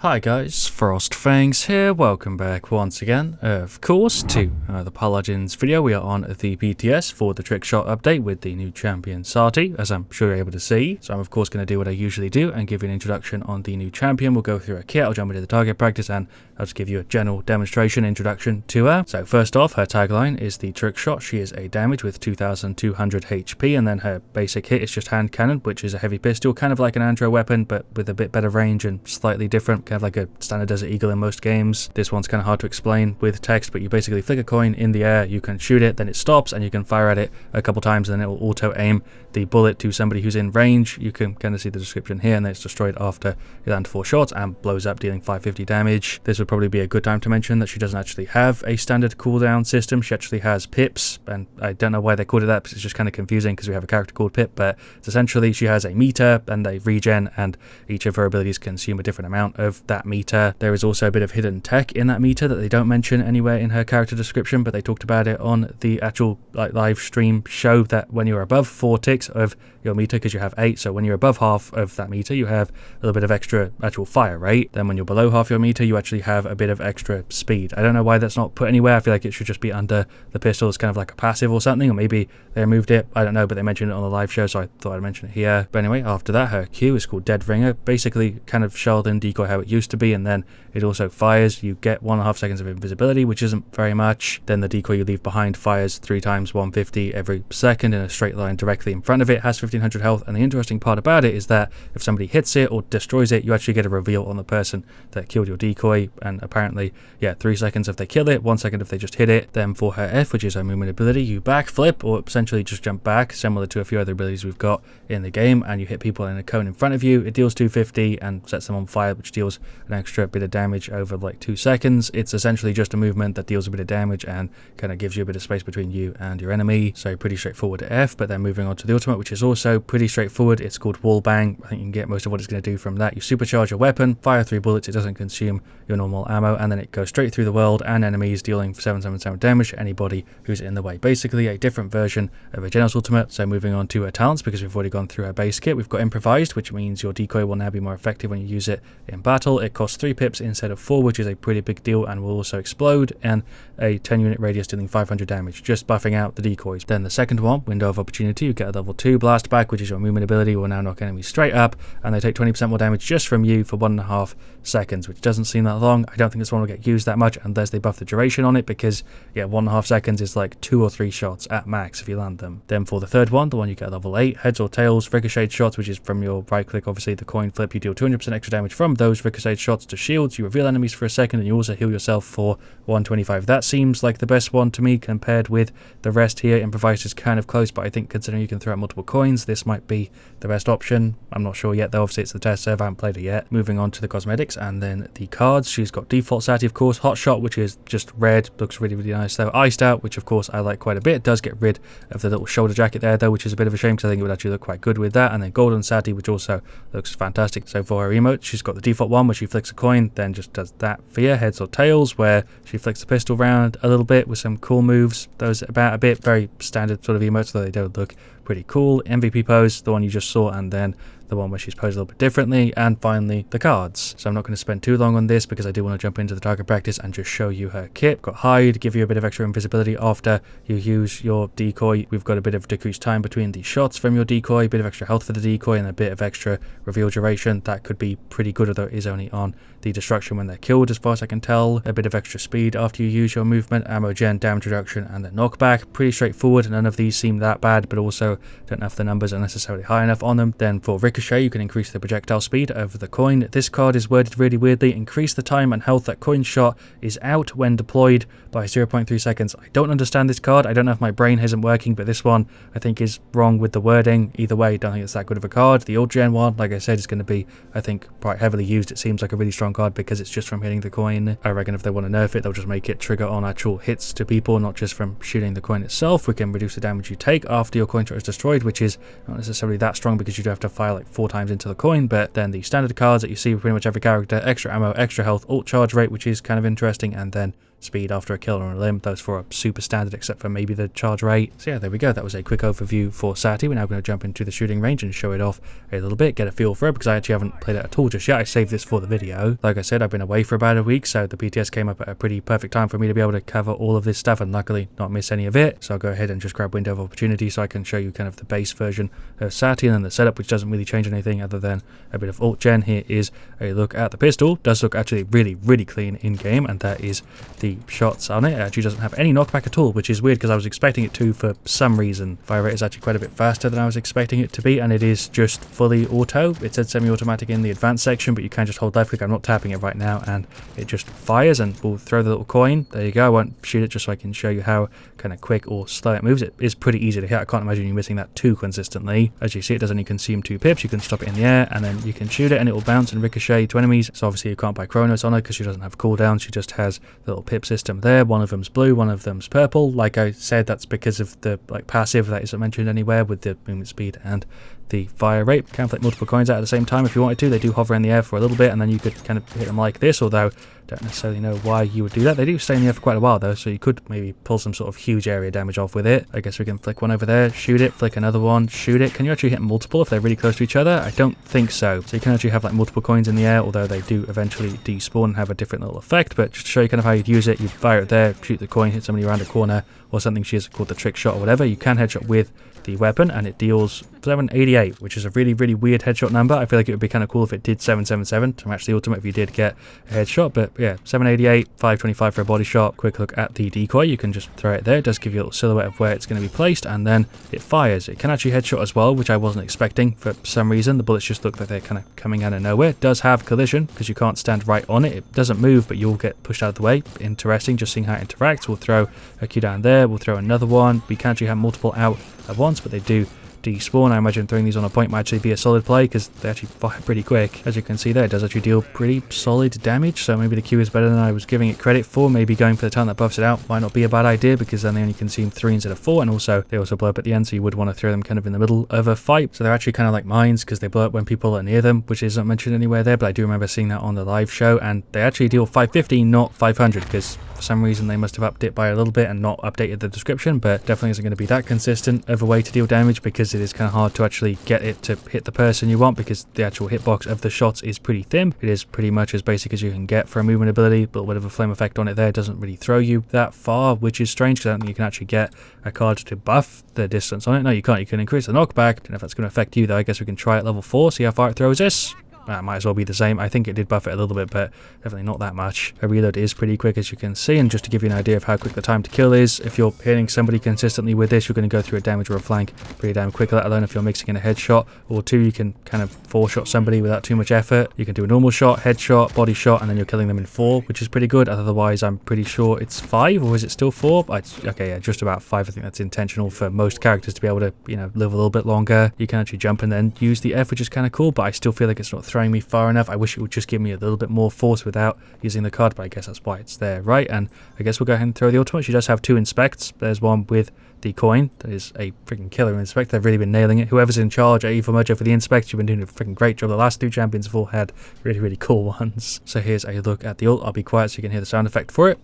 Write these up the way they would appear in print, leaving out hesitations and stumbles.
Hi guys, FrostFangs here, welcome back once again, of course, to the Paladins video. We are on the PTS for the trick shot update with the new champion Saati, as I'm sure you're able to see. So I'm of course going to do what I usually do and give you an introduction on the new champion. We'll go through her kit, I'll jump into the target practice, and I'll just give you a general demonstration introduction to her. So first off, her tagline is the trick shot. She is a damage with 2200 HP, and then her basic hit is just hand cannon, which is a heavy pistol, kind of like an Andro weapon, but with a bit better range and slightly different. Kind of like a standard Desert Eagle in most games. This one's kind of hard to explain with text, but you basically flick a coin in the air, you can shoot it, then it stops, and you can fire at it a couple times, and then it will auto-aim the bullet to somebody who's in range. You can kind of see the description here, and then it's destroyed after you land 4 shots and blows up, dealing 550 damage. This would probably be a good time to mention that she doesn't actually have a standard cooldown system. She actually has pips, and I don't know why they called it that, because it's just kind of confusing because we have a character called Pip, but it's essentially she has a meter and a regen, and each of her abilities consume a different amount of that meter. There is also a bit of hidden tech in that meter that they don't mention anywhere in her character description, but they talked about it on the actual live stream show, that when you're above 4 ticks of your meter, because you have 8, so when you're above half of that meter you have a little bit of extra actual fire rate. Then when you're below half your meter you actually have a bit of extra speed. I don't know why that's not put anywhere. I feel like it should just be under the pistol as kind of like a passive or something, or maybe they removed it, I don't know, but they mentioned it on the live show, so I thought I'd mention it here. But anyway, after that, her Q is called Dead Ringer, basically kind of Sheldon decoy how it used to be, and then it also fires. You get 1.5 seconds of invisibility, which isn't very much. Then the decoy you leave behind fires 3 times 150 every second in a straight line directly in front of it, has 1500 health, and the interesting part about it is that if somebody hits it or destroys it, you actually get a reveal on the person that killed your decoy, and apparently, yeah, 3 seconds if they kill it, 1 second if they just hit it. Then for her F, which is her movement ability, you backflip, or essentially just jump back, similar to a few other abilities we've got in the game, and you hit people in a cone in front of you. It deals 250 and sets them on fire, which deals an extra bit of damage over like 2 seconds. It's essentially just a movement that deals a bit of damage and kind of gives you a bit of space between you and your enemy. So pretty straightforward F. But then moving on to the ultimate, which is also pretty straightforward. It's called Wall Bang. I think you can get most of what it's going to do from that. You supercharge your weapon, fire 3 bullets, it doesn't consume your normal ammo, and then it goes straight through the world and enemies, dealing 777 damage to anybody who's in the way. Basically a different version of a General's ultimate. So moving on to her talents, because we've already gone through her base kit, we've got improvised, which means your decoy will now be more effective when you use it in battle. It costs 3 pips instead of 4, which is a pretty big deal, and will also explode, and a 10 unit radius dealing 500 damage, just buffing out the decoys. Then the second one, Window of Opportunity, you get a level 2 blast back, which is your movement ability, will now knock enemies straight up, and they take 20% more damage just from you for 1.5 seconds, which doesn't seem that long. I don't think this one will get used that much unless they buff the duration on it, because yeah, 1.5 seconds is like 2 or 3 shots at max if you land them. Then for the third one, the one you get level 8, Heads or Tails, ricocheted shots, which is from your right click, obviously the coin flip, you deal 200% extra damage from those ricocheted shots to shields, you reveal enemies for a second, and you also heal yourself for 125. That seems like the best one to me compared with the rest here. Improvised is kind of close, but I think considering you can throw out multiple coins, this might be the best option. I'm not sure yet though, obviously it's the test server, I haven't played it yet. Moving on to the cosmetics and then the cards. She's got default Saati, of course, Hot Shot, which is just red, looks really nice though. Iced Out, which of course I like quite a bit, it does get rid of the little shoulder jacket there though, which is a bit of a shame because I think it would actually look quite good with that. And then Golden Saati, which also looks fantastic. So for her emote, she's got the default one where she flicks a coin, then just does that for you, Heads or Tails, where she flicks the pistol round a little bit with some cool moves. Those about a bit, very standard sort of emotes, though they don't look pretty cool. MVP pose, the one you just saw, and then the one where she's posed a little bit differently, and finally the cards. So I'm not going to spend too long on this because I do want to jump into the target practice and just show you her kit. Got Hide, give you a bit of extra invisibility after you use your decoy. We've got a bit of decreased time between the shots from your decoy, a bit of extra health for the decoy, and a bit of extra reveal duration. That could be pretty good, although it is only on the destruction when they're killed as far as I can tell. A bit of extra speed after you use your movement, ammo gen, damage reduction, and then knockback. Pretty straightforward, none of these seem that bad, but also don't know if the numbers are necessarily high enough on them. Then for Ricochet, you can increase the projectile speed over the coin. This card is worded really weirdly. Increase the time and health that coin shot is out when deployed by 0.3 seconds. I don't understand this card. I don't know if my brain isn't working, but this one I think is wrong with the wording. Either way, I don't think it's that good of a card. The old gen one, like I said, is going to be, I think, quite heavily used. It seems like a really strong card because it's just from hitting the coin. I reckon if they want to nerf it, they'll just make it trigger on actual hits to people, not just from shooting the coin itself. We can reduce the damage you take after your coin shot is destroyed, which is not necessarily that strong because you do have to fire like 4 times into the coin. But then the standard cards that you see with pretty much every character, extra ammo, extra health, ult charge rate, which is kind of interesting, and then speed after a kill on a limb. Those 4 are super standard except for maybe the charge rate. So yeah, there we go. That was a quick overview for Saati. We're now going to jump into the shooting range and show it off a little bit, get a feel for it, because I actually haven't played it at all just yet. I saved this for the video. Like I said, I've been away for about a week, so the PTS came up at a pretty perfect time for me to be able to cover all of this stuff and luckily not miss any of it. So I'll go ahead and just grab window of opportunity so I can show you kind of the base version of Saati and then the setup, which doesn't really change anything other than a bit of ult gen. Here is a look at the pistol. Does look actually really clean in game, and that is the shots on it. It actually doesn't have any knockback at all, which is weird because I was expecting it to for some reason. Fire rate is actually quite a bit faster than I was expecting it to be, and it is just fully auto. It said semi-automatic in the advanced section, but you can just hold left click. I'm not tapping it right now, and it just fires and we'll throw the little coin. There you go. I won't shoot it just so I can show you how kind of quick or slow it moves. It is pretty easy to hit. I can't imagine you missing that too consistently. As you see, it does only consume 2 pips. You can stop it in the air and then you can shoot it and it will bounce and ricochet to enemies. So obviously you can't buy Chronos on her because she doesn't have cooldown. She just has the little pip system there. One of them's blue, one of them's purple. Like I said, that's because of the passive that isn't mentioned anywhere with the movement speed and the fire rate. Can flick multiple coins out at the same time if you wanted to. They do hover in the air for a little bit and then you could kind of hit them like this, although don't necessarily know why you would do that. They do stay in the air for quite a while though, so you could maybe pull some sort of huge area damage off with it. I guess we can flick one over there, shoot it, flick another one, shoot it. Can you actually hit multiple if they're really close to each other? I don't think so. So you can actually have like multiple coins in the air, although they do eventually despawn and have a different little effect. But just to show you kind of how you'd use it, you fire it there, shoot the coin, hit somebody around a corner or something she has called the trick shot or whatever. You can headshot with the weapon and it deals 788, which is a really weird headshot number. I feel like it would be kind of cool if it did 777 to match the ultimate if you did get a headshot, but yeah, 788, 525 for a body shot. Quick look at the decoy. You can just throw it there. It does give you a little silhouette of where it's going to be placed and then it fires. It can actually headshot as well, which I wasn't expecting for some reason. The bullets just look like they're kind of coming out of nowhere. It does have collision because you can't stand right on it. It doesn't move, but you'll get pushed out of the way. Interesting, just seeing how it interacts. We'll throw a Q down there. We'll throw another one. We can actually have multiple out at once, but they do despawn. I imagine throwing these on a point might actually be a solid play because they actually fire pretty quick. As you can see there, it does actually deal pretty solid damage, so maybe the Q is better than I was giving it credit for. Maybe going for the talent that buffs it out might not be a bad idea because then they only consume 3 instead of 4, and also they also blow up at the end, so you would want to throw them kind of in the middle of a fight. So they're actually kind of like mines because they blow up when people are near them, which isn't mentioned anywhere there, but I do remember seeing that on the live show, and they actually deal 550, not 500, because for some reason they must have upped it by a little bit and not updated the description, but definitely isn't going to be that consistent of a way to deal damage because it is kind of hard to actually get it to hit the person you want because the actual hitbox of the shots is pretty thin. It is pretty much as basic as you can get for a movement ability, but whatever flame effect on it there doesn't really throw you that far, which is strange because I don't think you can actually get a card to buff the distance on it. No, you can't. You can increase the knockback. Don't know if that's going to affect you though. I guess we can try at level 4, see how far it throws us. Might as well be the same. I think it did buff it a little bit, but definitely not that much. A reload is pretty quick, as you can see, and just to give you an idea of how quick the time to kill is, if you're hitting somebody consistently with this, you're going to go through a damage or a flank pretty damn quick, let alone if you're mixing in a headshot or 2, you can kind of 4-shot somebody without too much effort. You can do a normal shot, headshot, body shot, and then you're killing them in 4, which is pretty good. Otherwise, I'm pretty sure it's 5, or is it still 4? Okay, yeah, just about 5. I think that's intentional for most characters to be able to, live a little bit longer. You can actually jump and then use the F, which is kind of cool, but I still feel like it's not throwing me far enough. I wish it would just give me a little bit more force without using the card, but I guess that's why it's there, right? And I guess we'll go ahead and throw the ultimate. She does have 2 inspects. There's one with the coin. That is a freaking killer inspect. They've really been nailing it. Whoever's in charge at Evil Mojo for the inspect, you've been doing a freaking great job. The last 2 champions have all had really cool ones. So here's a look at the ult. I'll be quiet so you can hear the sound effect for it.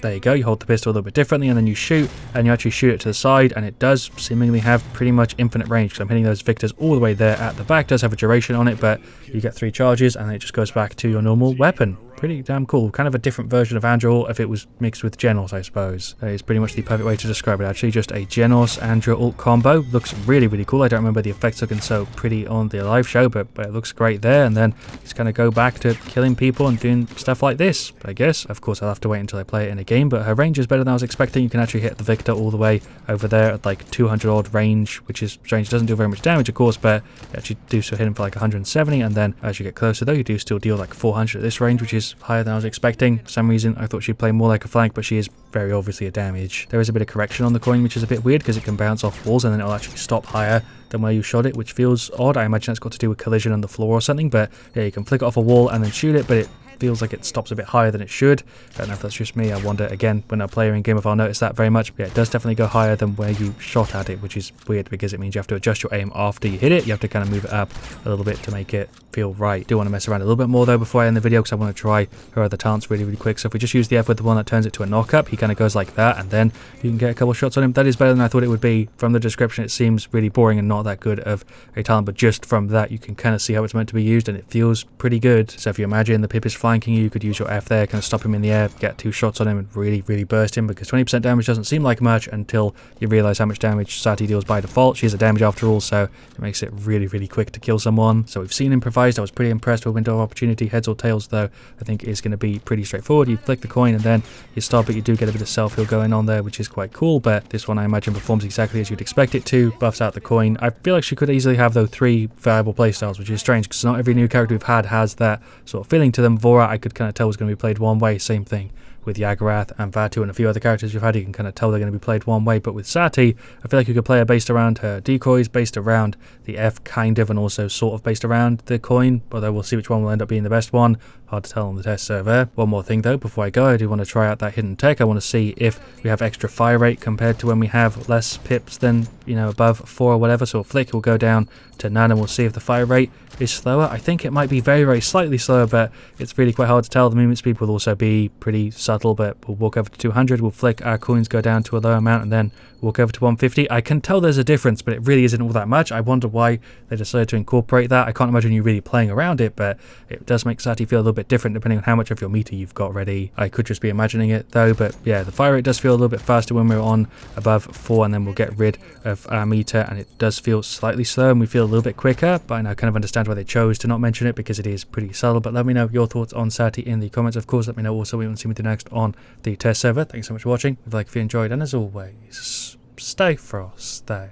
There you go, you hold the pistol a little bit differently and then you shoot, and you actually shoot it to the side, and it does seemingly have pretty much infinite range because I'm hitting those victors all the way there at the back. It does have a duration on it, but you get 3 charges and then it just goes back to your normal weapon. Pretty damn cool. Kind of a different version of Andrew if it was mixed with Genos, I suppose. That is pretty much the perfect way to describe it, actually. Just a Genos Andrew ult combo. Looks really cool. I don't remember the effects looking so pretty on the live show, but it looks great there. And then just kind of go back to killing people and doing stuff like this, I guess. Of course, I'll have to wait until I play it in a game, but her range is better than I was expecting. You can actually hit the victor all the way over there at like 200 odd range, which is strange. It doesn't do very much damage, of course, but you actually do still hit him for like 170. And then as you get closer, though, you do still deal like 400 at this range, which is higher than I was expecting. For some reason, I thought she'd play more like a flank, but she is very obviously a damage. There is a bit of correction on the coin, which is a bit weird because it can bounce off walls and then it'll actually stop higher than where you shot it, which feels odd. I imagine it's got to do with collision on the floor or something, but yeah, you can flick it off a wall and then shoot it, but it feels like it stops a bit higher than it should. I don't know if that's just me. I wonder, again, when I play in game if I'll notice that very much. But yeah, it does definitely go higher than where you shot at it, which is weird because it means you have to adjust your aim after you hit it. You have to kind of move it up a little bit to make it feel right. Do want to mess around a little bit more though before I end the video, because I want to try her other talents really quick. So if we just use the F with the one that turns it to a knock-up, he kind of goes like that, and then you can get a couple shots on him. That is better than I thought it would be. From the description, it seems really boring and not that good of a talent, but just from that, you can kind of see how it's meant to be used, and it feels pretty good. So if you imagine the Pip is flanking you, you could use your F there, kind of stop him in the air, get 2 shots on him, and really burst him, because 20% damage doesn't seem like much until you realize how much damage Saati deals by default. She has a damage after all, so it makes it really quick to kill someone. So we've seen improvised. I was pretty impressed with window of opportunity. Heads or tails, though, I think is going to be pretty straightforward. You flick the coin and then you stop, but you do get a bit of self-heal going on there, which is quite cool. But this one, I imagine, performs exactly as you'd expect it to. Buffs out the coin. I feel like she could easily have, though, 3 viable playstyles, which is strange because not every new character we've had has that sort of feeling to them. Vora, I could kind of tell was going to be played one way. Same thing with Yagarath and Vatu and a few other characters we've had. You can kind of tell they're going to be played one way. But with Saati, I feel like you could play her based around her decoys, based around the F kind of, and also sort of based around the coin, although we'll see which one will end up being the best one. Hard to tell on the test server. One more thing though before I go, I do want to try out that hidden tech. I want to see if we have extra fire rate compared to when we have less pips than, you know, above 4 or whatever. So a flick will go down to none, and we'll see if the fire rate is slower. I think it might be very slightly slower, but it's really quite hard to tell. The movement speed will also be pretty subtle, but we'll walk over to 200, we'll flick, our coins go down to a lower amount, and then walk over to 150. I can tell there's a difference, but it really isn't all that much. I wonder why they decided to incorporate that. I can't imagine you really playing around it, but it does make Saati feel a little bit different depending on how much of your meter you've got ready. I could just be imagining it though, but yeah, the fire rate does feel a little bit faster when we're on above 4, and then we'll get rid of our meter, and it does feel slightly slow and we feel a little bit quicker. But I know, kind of understand why they chose to not mention it, because it is pretty subtle. But let me know your thoughts on Saati in the comments. Of course, let me know also what you want to see me do next on the test server. Thanks so much for watching. If you enjoyed, and as always, stay frosty.